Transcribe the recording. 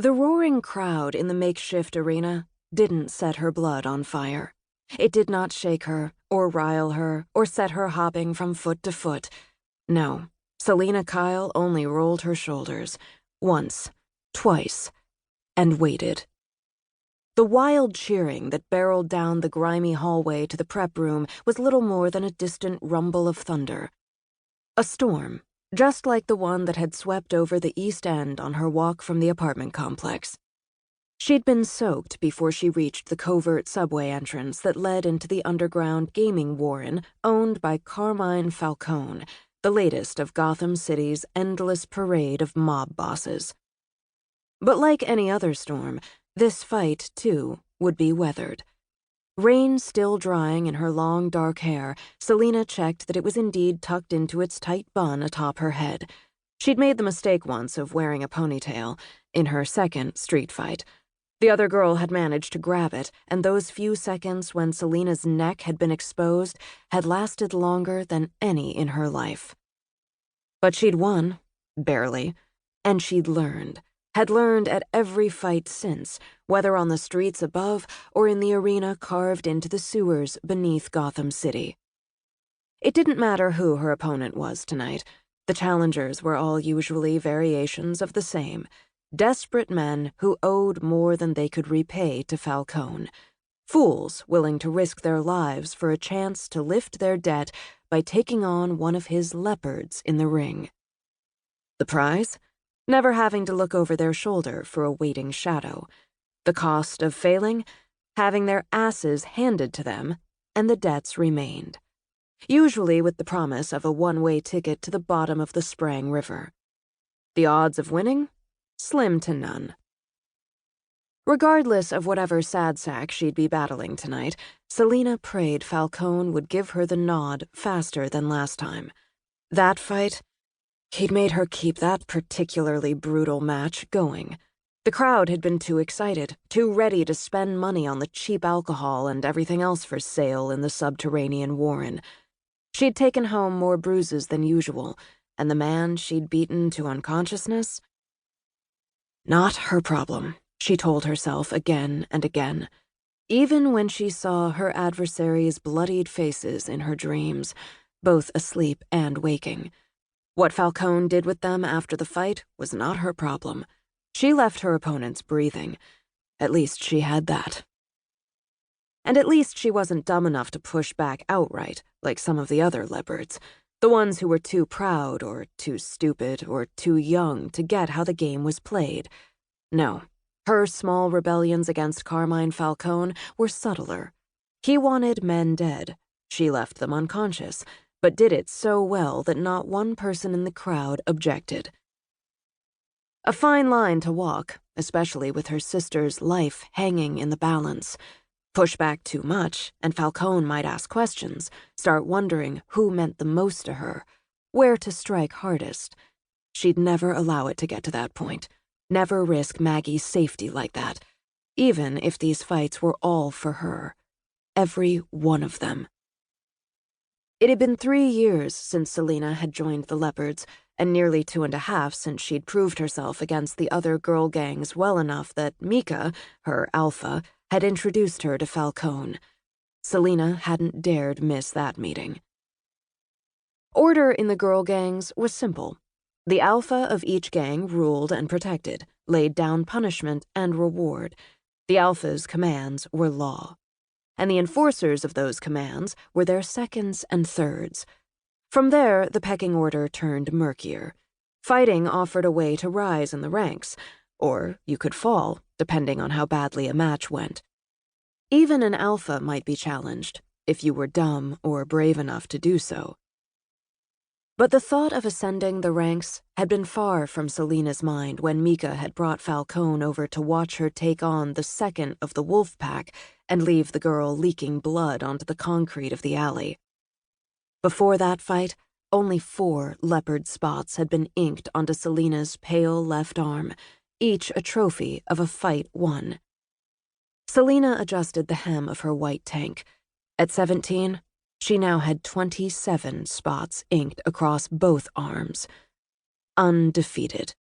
The roaring crowd in the makeshift arena didn't set her blood on fire. It did not shake her, or rile her, or set her hopping from foot to foot. No, Selina Kyle only rolled her shoulders, once, twice, and waited. The wild cheering that barreled down the grimy hallway to the prep room was little more than a distant rumble of thunder. A storm, just like the one that had swept over the East End on her walk from the apartment complex. She'd been soaked before she reached the covert subway entrance that led into the underground gaming warren owned by Carmine Falcone, the latest of Gotham City's endless parade of mob bosses. But like any other storm, this fight, too, would be weathered. Rain still drying in her long, dark hair, Selina checked that it was indeed tucked into its tight bun atop her head. She'd made the mistake once of wearing a ponytail in her second street fight. The other girl had managed to grab it, and those few seconds when Selina's neck had been exposed had lasted longer than any in her life. But she'd won, barely, and she'd learned. Had learned at every fight since, whether on the streets above or in the arena carved into the sewers beneath Gotham City. It didn't matter who her opponent was tonight. The challengers were all usually variations of the same, desperate men who owed more than they could repay to Falcone, fools willing to risk their lives for a chance to lift their debt by taking on one of his leopards in the ring. The prize? Never having to look over their shoulder for a waiting shadow. The cost of failing? Having their asses handed to them, and the debts remained. Usually with the promise of a one-way ticket to the bottom of the Sprang River. The odds of winning? Slim to none. Regardless of whatever sad sack she'd be battling tonight, Selina prayed Falcone would give her the nod faster than last time. That fight? He'd made her keep that particularly brutal match going. The crowd had been too excited, too ready to spend money on the cheap alcohol and everything else for sale in the subterranean warren. She'd taken home more bruises than usual, and the man she'd beaten to unconsciousness? Not her problem, she told herself again and again, even when she saw her adversaries' bloodied faces in her dreams, both asleep and waking. What Falcone did with them after the fight was not her problem. She left her opponents breathing. At least she had that. And at least she wasn't dumb enough to push back outright, like some of the other leopards, the ones who were too proud or too stupid or too young to get how the game was played. No, her small rebellions against Carmine Falcone were subtler. He wanted men dead. She left them unconscious, but did it so well that not one person in the crowd objected. A fine line to walk, especially with her sister's life hanging in the balance. Push back too much, and Falcone might ask questions, start wondering who meant the most to her, where to strike hardest. She'd never allow it to get to that point, never risk Maggie's safety like that, even if these fights were all for her. Every one of them. It had been 3 years since Selina had joined the Leopards, and nearly 2.5 since she'd proved herself against the other girl gangs well enough that Mika, her alpha, had introduced her to Falcone. Selina hadn't dared miss that meeting. Order in the girl gangs was simple. The alpha of each gang ruled and protected, laid down punishment and reward. The alpha's commands were law. And the enforcers of those commands were their seconds and thirds. From there, the pecking order turned murkier. Fighting offered a way to rise in the ranks, or you could fall, depending on how badly a match went. Even an alpha might be challenged, if you were dumb or brave enough to do so. But the thought of ascending the ranks had been far from Selina's mind when Mika had brought Falcone over to watch her take on the second of the wolf pack and leave the girl leaking blood onto the concrete of the alley. Before that fight, only 4 leopard spots had been inked onto Selina's pale left arm, each a trophy of a fight won. Selina adjusted the hem of her white tank. At 17, she now had 27 spots inked across both arms. Undefeated.